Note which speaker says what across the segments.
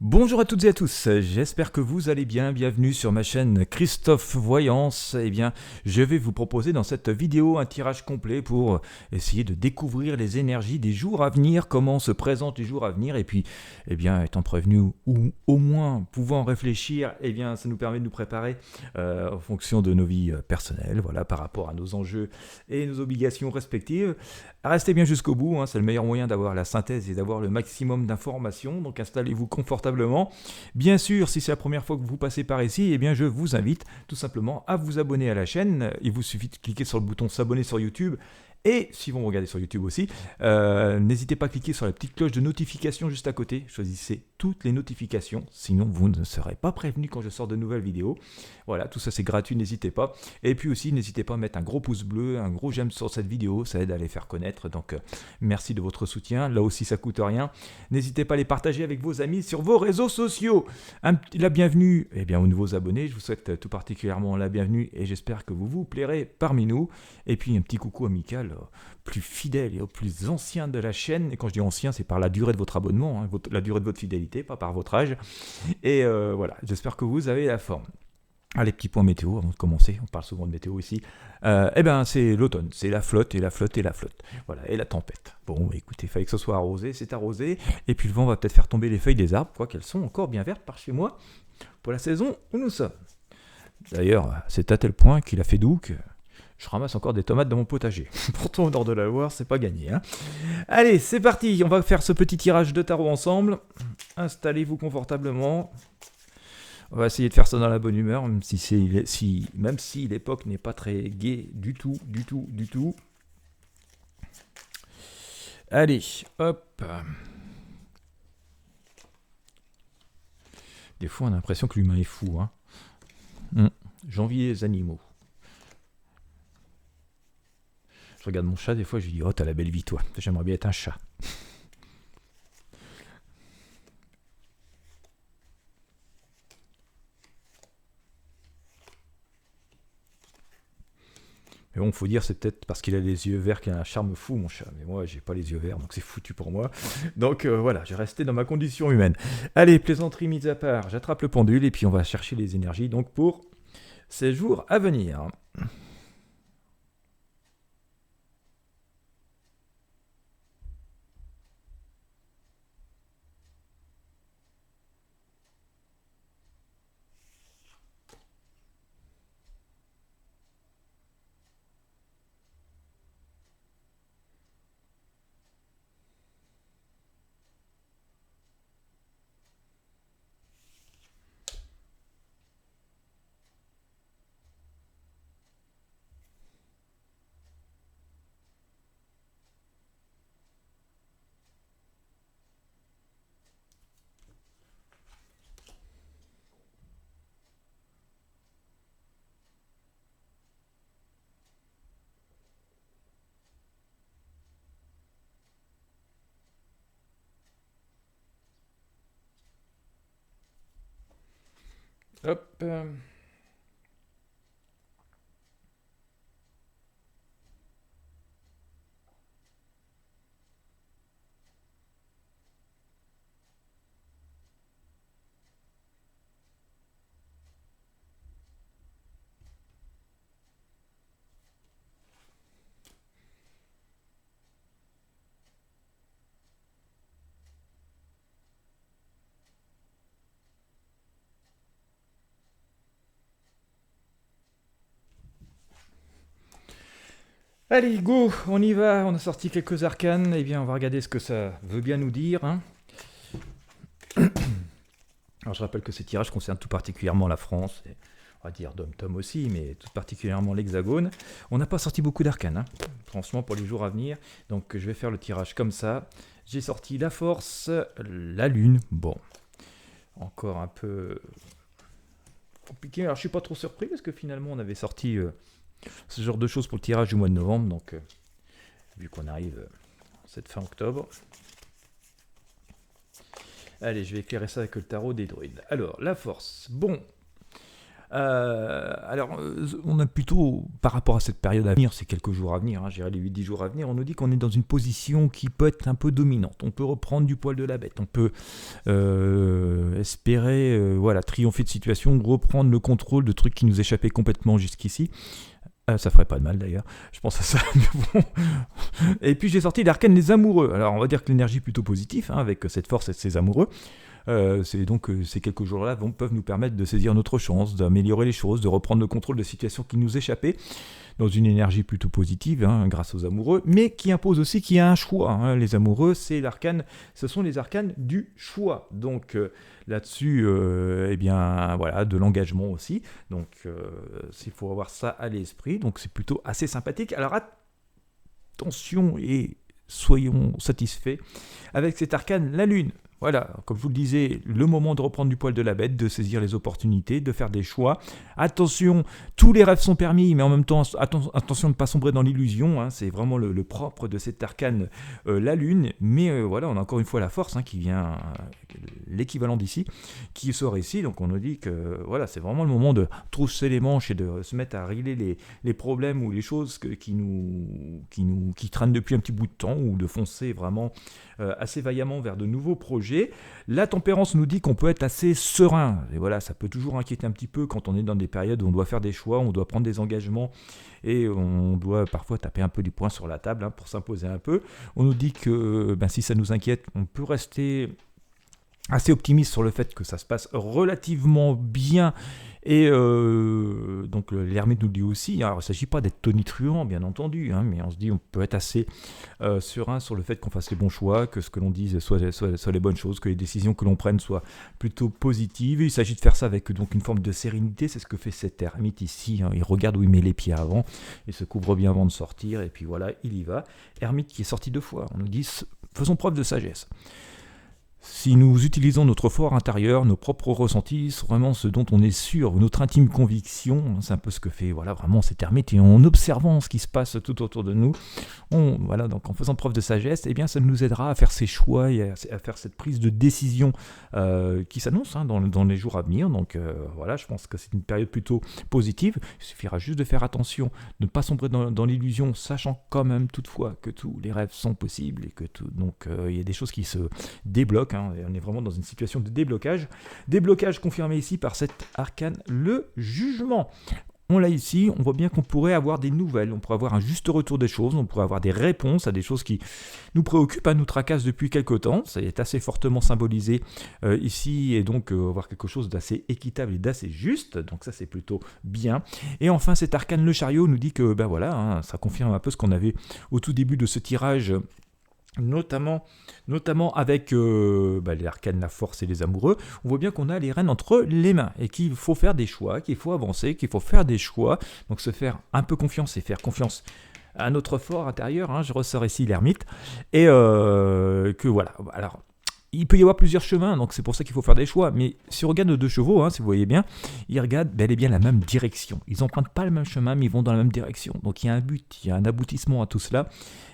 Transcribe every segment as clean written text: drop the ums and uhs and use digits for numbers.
Speaker 1: Bonjour à toutes et à tous, j'espère que vous allez bien, bienvenue sur ma chaîne Christophe Voyance. Eh bien, je vais vous proposer dans cette vidéo un tirage complet pour essayer de découvrir les énergies des jours à venir, comment se présentent les jours à venir, et puis, eh bien, étant prévenu ou au moins pouvant réfléchir, eh bien, ça nous permet de nous préparer en fonction de nos vies personnelles, voilà, par rapport à nos enjeux et nos obligations respectives. Restez bien jusqu'au bout, c'est le meilleur moyen d'avoir la synthèse et d'avoir le maximum d'informations, donc installez-vous confortablement. Bien sûr, si c'est la première fois que vous passez par ici, eh bien je vous invite tout simplement à vous abonner à la chaîne. Il vous suffit de cliquer sur le bouton s'abonner sur YouTube. Et si vous me regardez sur YouTube aussi, n'hésitez pas à cliquer sur la petite cloche de notification juste à côté. Choisissez toutes les notifications, sinon vous ne serez pas prévenu quand je sors de nouvelles vidéos. Voilà, tout ça c'est gratuit, n'hésitez pas. Et puis aussi, n'hésitez pas à mettre un gros pouce bleu, un gros j'aime sur cette vidéo, ça aide à les faire connaître. Donc merci de votre soutien, là aussi ça coûte rien. N'hésitez pas à les partager avec vos amis sur vos réseaux sociaux. La bienvenue aux nouveaux abonnés, je vous souhaite tout particulièrement la bienvenue et j'espère que vous vous plairez parmi nous. Et puis un petit coucou amical plus fidèle et aux plus anciens de la chaîne. Et quand je dis ancien, c'est par la durée de votre abonnement, la durée de votre fidélité, pas par votre âge. Et voilà, j'espère que vous avez la forme. Allez, petit point météo avant de commencer, on parle souvent de météo ici. C'est l'automne, c'est la flotte et la flotte et la flotte. Voilà, et la tempête. Bon, écoutez, il fallait que ce soit arrosé, c'est arrosé. Et puis le vent va peut-être faire tomber les feuilles des arbres, quoi qu'elles sont encore bien vertes par chez moi, pour la saison où nous sommes. D'ailleurs, c'est à tel point qu'il a fait doux que je ramasse encore des tomates dans mon potager. Pourtant, au nord de la Loire, c'est pas gagné. Allez, c'est parti, on va faire ce petit tirage de tarot ensemble. Installez-vous confortablement. On va essayer de faire ça dans la bonne humeur, même si l'époque n'est pas très gaie du tout. Allez, hop. Des fois, on a l'impression que l'humain est fou. J'envie les animaux. Je regarde mon chat, des fois, je lui dis « Oh, t'as la belle vie, toi. J'aimerais bien être un chat. » Mais bon, faut dire, c'est peut-être parce qu'il a les yeux verts qu'il a un charme fou, mon chat. Mais moi, j'ai pas les yeux verts, donc c'est foutu pour moi. Donc voilà, j'ai resté dans ma condition humaine. Allez, plaisanterie mise à part, j'attrape le pendule et puis on va chercher les énergies donc pour ces jours à venir. Hop. Allez, go, on y va, on a sorti quelques arcanes, eh bien on va regarder ce que ça veut bien nous dire. Alors je rappelle que ces tirages concernent tout particulièrement la France, et on va dire Dom-Tom aussi, mais tout particulièrement l'Hexagone. On n'a pas sorti beaucoup d'arcanes, franchement pour les jours à venir, donc je vais faire le tirage comme ça. J'ai sorti la force, la lune, bon, encore un peu compliqué, alors je suis pas trop surpris parce que finalement on avait sorti ce genre de choses pour le tirage du mois de novembre, donc vu qu'on arrive cette fin octobre. Allez, je vais éclairer ça avec le tarot des druides. Alors, la force. Bon, On a plutôt, par rapport à cette période à venir, ces quelques jours à venir, j'irai les 8-10 jours à venir, on nous dit qu'on est dans une position qui peut être un peu dominante. On peut reprendre du poil de la bête, on peut espérer triompher de situation, reprendre le contrôle de trucs qui nous échappaient complètement jusqu'ici. Ça ferait pas de mal d'ailleurs, je pense à ça. Bon. Et puis j'ai sorti l'arcane des amoureux. Alors on va dire que l'énergie est plutôt positive, avec cette force et ces amoureux. Ces quelques jours-là peuvent nous permettre de saisir notre chance, d'améliorer les choses, de reprendre le contrôle de situations qui nous échappaient, dans une énergie plutôt positive, grâce aux amoureux, mais qui impose aussi qu'il y a un choix. Les amoureux, ce sont les arcanes du choix. Donc là-dessus, de l'engagement aussi. Donc il faut avoir ça à l'esprit. Donc c'est plutôt assez sympathique. Alors attention et soyons satisfaits avec cet arcane, la lune. Voilà, comme je vous le disais, le moment de reprendre du poil de la bête, de saisir les opportunités, de faire des choix. Attention, tous les rêves sont permis, mais en même temps, attention de ne pas sombrer dans l'illusion. C'est vraiment le propre de cet arcane, la lune. Mais on a encore une fois la force qui vient, l'équivalent d'ici, qui sort ici. Donc on nous dit que c'est vraiment le moment de trousser les manches et de se mettre à régler les problèmes ou les choses qui traînent depuis un petit bout de temps, ou de foncer vraiment assez vaillamment vers de nouveaux projets. La tempérance nous dit qu'on peut être assez serein, et ça peut toujours inquiéter un petit peu quand on est dans des périodes où on doit faire des choix, on doit prendre des engagements et on doit parfois taper un peu du poing sur la table pour s'imposer un peu. On nous dit que si ça nous inquiète, on peut rester assez optimiste sur le fait que ça se passe relativement bien. Et donc l'ermite nous le dit aussi, alors il ne s'agit pas d'être tonitruant bien entendu, mais on se dit on peut être assez serein sur le fait qu'on fasse les bons choix, que ce que l'on dise soit les bonnes choses, que les décisions que l'on prenne soient plutôt positives. Il s'agit de faire ça avec donc une forme de sérénité, c'est ce que fait cet ermite ici, il regarde où il met les pieds avant, il se couvre bien avant de sortir, et puis voilà, il y va. Ermite qui est sorti 2 fois, on nous dit faisons preuve de sagesse. Si nous utilisons notre fort intérieur, nos propres ressentis, vraiment ce dont on est sûr, notre intime conviction, c'est un peu ce que fait vraiment cet ermite, et en observant ce qui se passe tout autour de nous, donc en faisant preuve de sagesse, ça nous aidera à faire ces choix et à faire cette prise de décision qui s'annonce dans les jours à venir. Donc je pense que c'est une période plutôt positive. Il suffira juste de faire attention, de ne pas sombrer dans l'illusion, sachant quand même toutefois que tous les rêves sont possibles et que il y a des choses qui se débloquent. Et on est vraiment dans une situation de déblocage. Déblocage confirmé ici par cet arcane, le jugement. On l'a ici, on voit bien qu'on pourrait avoir des nouvelles, on pourrait avoir un juste retour des choses, on pourrait avoir des réponses à des choses qui nous préoccupent, nous tracassent depuis quelque temps. Ça est assez fortement symbolisé ici, et donc avoir quelque chose d'assez équitable et d'assez juste, donc ça c'est plutôt bien. Et enfin cet arcane, le chariot, nous dit que ça confirme un peu ce qu'on avait au tout début de ce tirage, notamment avec les arcanes, la force et les amoureux. On voit bien qu'on a les rênes entre les mains et qu'il faut faire des choix, qu'il faut avancer, qu'il faut faire des choix, donc se faire un peu confiance et faire confiance à notre fort intérieur. Je ressors ici l'ermite, et alors il peut y avoir plusieurs chemins, donc c'est pour ça qu'il faut faire des choix. Mais si on regarde nos 2 chevaux, si vous voyez bien, ils regardent bel et bien la même direction. Ils n'empruntent pas le même chemin, mais ils vont dans la même direction. Donc il y a un but, il y a un aboutissement à tout cela.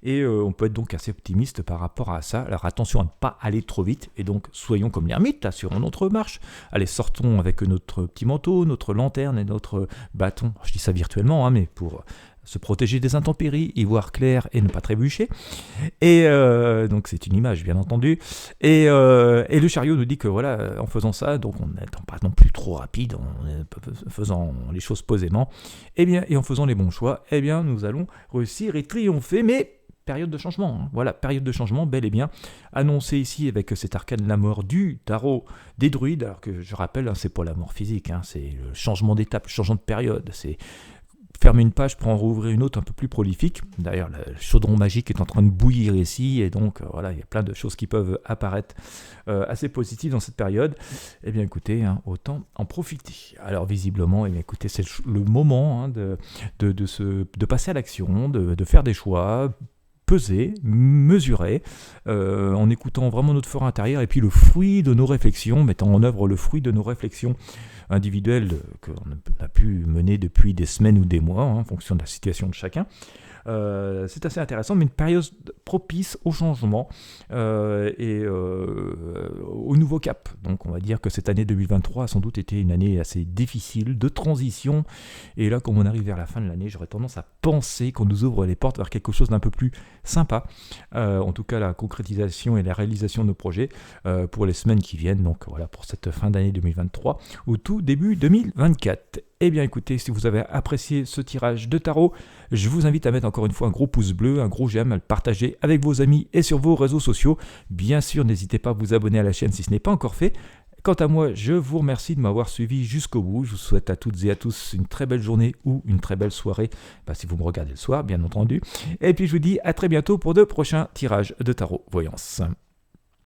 Speaker 1: Et on peut être donc assez optimiste par rapport à ça. Alors attention à ne pas aller trop vite. Et donc soyons comme l'ermite, assurons notre marche. Allez, sortons avec notre petit manteau, notre lanterne et notre bâton. Je dis ça virtuellement, mais pour se protéger des intempéries, y voir clair et ne pas trébucher. Et donc c'est une image bien entendu. Et le chariot nous dit que en faisant ça, donc on n'étant pas non plus trop rapide, en faisant les choses posément, et en faisant les bons choix, nous allons réussir et triompher. Mais période de changement, période de changement bel et bien annoncée ici avec cet arcane, la mort du tarot des druides. Alors que je rappelle, c'est pas la mort physique, c'est le changement d'étape, le changement de période, c'est fermer une page pour en rouvrir une autre un peu plus prolifique. D'ailleurs, le chaudron magique est en train de bouillir ici, et donc il y a plein de choses qui peuvent apparaître assez positives dans cette période. Eh bien écoutez, autant en profiter. Alors visiblement, écoutez, c'est le moment de passer à l'action, de faire des choix, peser, mesurer, en écoutant vraiment notre fort intérieur, et puis le fruit de nos réflexions, mettant en œuvre le fruit de nos réflexions individuelles qu'on a pu mener depuis des semaines ou des mois, en fonction de la situation de chacun. C'est assez intéressant, mais une période propice au changement et au nouveau cap. Donc on va dire que cette année 2023 a sans doute été une année assez difficile, de transition. Et là, comme on arrive vers la fin de l'année, j'aurais tendance à penser qu'on nous ouvre les portes vers quelque chose d'un peu plus sympa. En tout cas, la concrétisation et la réalisation de nos projets pour les semaines qui viennent. Donc voilà, pour cette fin d'année 2023 ou tout début 2024. Eh bien écoutez, si vous avez apprécié ce tirage de tarot, je vous invite à mettre encore une fois un gros pouce bleu, un gros j'aime, à le partager avec vos amis et sur vos réseaux sociaux. Bien sûr, n'hésitez pas à vous abonner à la chaîne si ce n'est pas encore fait. Quant à moi, je vous remercie de m'avoir suivi jusqu'au bout. Je vous souhaite à toutes et à tous une très belle journée ou une très belle soirée, si vous me regardez le soir, bien entendu. Et puis je vous dis à très bientôt pour de prochains tirages de tarot voyance.